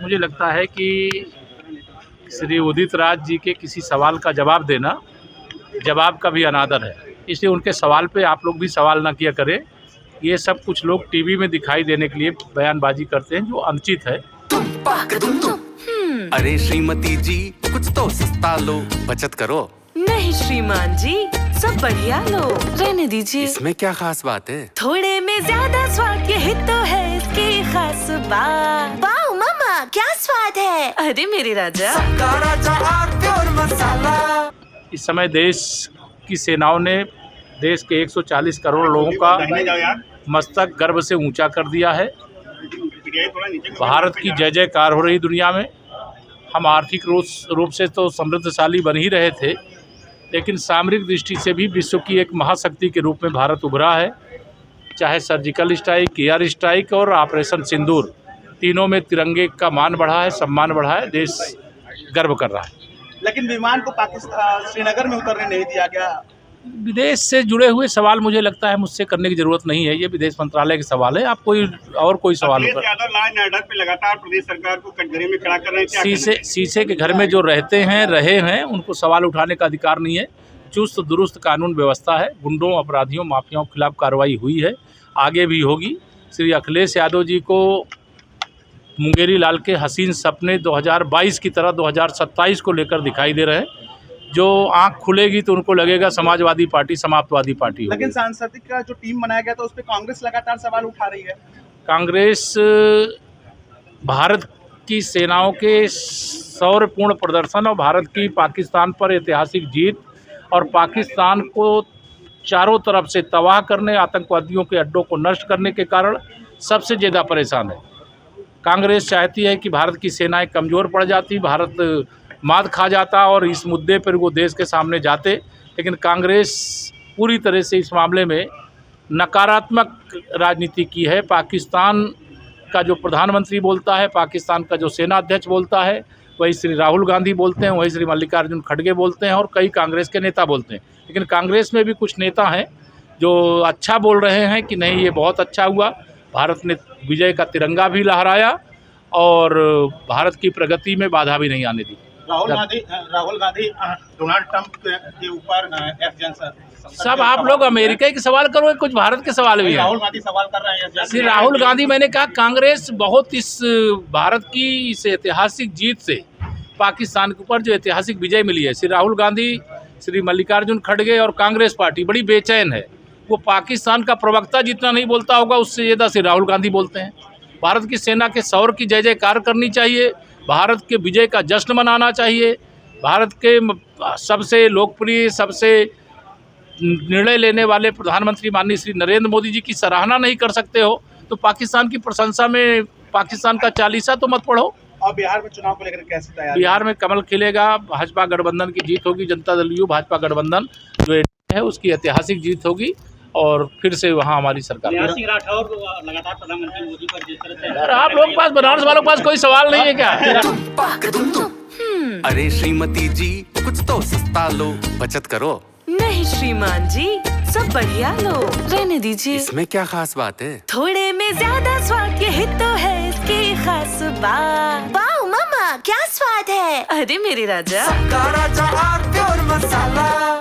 मुझे लगता है कि श्री उदित राज जी के किसी सवाल का जवाब देना जवाब का भी अनादर है, इसलिए उनके सवाल पे आप लोग भी सवाल ना किया करें। ये सब कुछ लोग टीवी में दिखाई देने के लिए बयानबाजी करते हैं जो अनुचित है। अरे श्रीमती जी कुछ तो सस्ता लो, बचत करो। नहीं श्रीमान जी, सब बढ़िया लो, रहने दीजिए। इसमें क्या खास बात है? थोड़े में ज्यादा स्वाद, यही तो है इसकी खास बात। वाओ मामा, क्या स्वाद है। अरे मेरे राजा, इस समय देश की सेनाओं ने देश के 140 करोड़ लोगों का मस्तक गर्व से ऊंचा कर दिया है। भारत की जय जयकार हो रही दुनिया में। हम आर्थिक रूप से तो समृद्धशाली बन ही रहे थे, लेकिन सामरिक दृष्टि से भी विश्व की एक महाशक्ति के रूप में भारत उभरा है। चाहे सर्जिकल स्ट्राइक, एयर स्ट्राइक और ऑपरेशन सिंदूर, तीनों में तिरंगे का मान बढ़ा है, सम्मान बढ़ा है, देश गर्व कर रहा है। लेकिन विमान को पाकिस्तान श्रीनगर में उतरने नहीं दिया गया। विदेश से जुड़े हुए सवाल मुझे लगता है मुझसे करने की जरूरत नहीं है, ये विदेश मंत्रालय के सवाल है। आप कोई सवाल यादव लॉ एंड ऑर्डर पे लगातार प्रदेश सरकार को कटघरे में खड़ा कर रहे हैं। शीशे के घर में जो रहे हैं उनको सवाल उठाने का अधिकार नहीं है। चुस्त दुरुस्त कानून व्यवस्था है, गुंडों, अपराधियों, माफियाओं के खिलाफ कार्रवाई हुई है, आगे भी होगी। श्री अखिलेश यादव जी को मुंगेरी लाल के हसीन सपने 2022 की तरह 2027 को लेकर दिखाई दे रहे हैं। जो आंख खुलेगी तो उनको लगेगा समाजवादी पार्टी समाप्तवादी पार्टी होगी। लेकिन सांसद का जो टीम बनाया गया था उस पर कांग्रेस लगातार सवाल उठा रही है। कांग्रेस भारत की सेनाओं के शौर्यपूर्ण प्रदर्शन और भारत की पाकिस्तान पर ऐतिहासिक जीत और पाकिस्तान को चारों तरफ से तबाह करने, आतंकवादियों के अड्डों को नष्ट करने के कारण सबसे ज़्यादा परेशान है। कांग्रेस चाहती है कि भारत की सेनाएं कमज़ोर पड़ जाती, भारत मात खा जाता और इस मुद्दे पर वो देश के सामने जाते, लेकिन कांग्रेस पूरी तरह से इस मामले में नकारात्मक राजनीति की है। पाकिस्तान का जो प्रधानमंत्री बोलता है, पाकिस्तान का जो सेना अध्यक्ष बोलता है, वही श्री राहुल गांधी बोलते हैं, वही श्री मल्लिकार्जुन खड़गे बोलते हैं और कई कांग्रेस के नेता बोलते हैं। लेकिन कांग्रेस में भी कुछ नेता हैं जो अच्छा बोल रहे हैं कि नहीं, ये बहुत अच्छा हुआ, भारत ने विजय का तिरंगा भी लहराया और भारत की प्रगति में बाधा भी नहीं आने दी। राहुल गांधी डोनाल्ड ट्रंप के ऊपर सब आप लोग अमेरिका के सवाल करो, कुछ भारत के सवाल भी हैं। राहुल गांधी सवाल कर रहे हैं। श्री राहुल गांधी, मैंने कहा कांग्रेस बहुत इस भारत की इस ऐतिहासिक जीत से पाकिस्तान के ऊपर जो ऐतिहासिक विजय मिली है, श्री राहुल गांधी, श्री मल्लिकार्जुन खड़गे और कांग्रेस पार्टी बड़ी बेचैन है। वो पाकिस्तान का प्रवक्ता जितना नहीं बोलता होगा उससे ज़्यादा श्री राहुल गांधी बोलते हैं। भारत की सेना के शौर्य की जय जयकार करनी चाहिए, भारत के विजय का जश्न मनाना चाहिए। भारत के सबसे लोकप्रिय, सबसे निर्णय लेने वाले प्रधानमंत्री माननीय श्री नरेंद्र मोदी जी की सराहना नहीं कर सकते हो तो पाकिस्तान की प्रशंसा में पाकिस्तान का चालीसा तो मत पढ़ो। और बिहार में चुनाव को लेकर कैसी तैयारी? बिहार में कमल खिलेगा, भाजपा गठबंधन की जीत होगी, जनता दल यू भाजपा गठबंधन जो है उसकी ऐतिहासिक जीत होगी और फिर से वहाँ हमारी सरकार। लगातार प्रधानमंत्री मोदी पर जिस तरह से यार आप लोग के पास, बनारस वालों के पास कोई सवाल नहीं है क्या? अरे श्रीमती जी कुछ तो सस्ता लो, बचत करो। नहीं श्रीमान जी, सब बढ़िया लो, रहने दीजिए। इसमें क्या खास बात है? थोड़े में ज्यादा स्वाद, यही तो है इसकी खास बात। वाओ मामा, क्या स्वाद है। अरे मेरे राजा, मसाला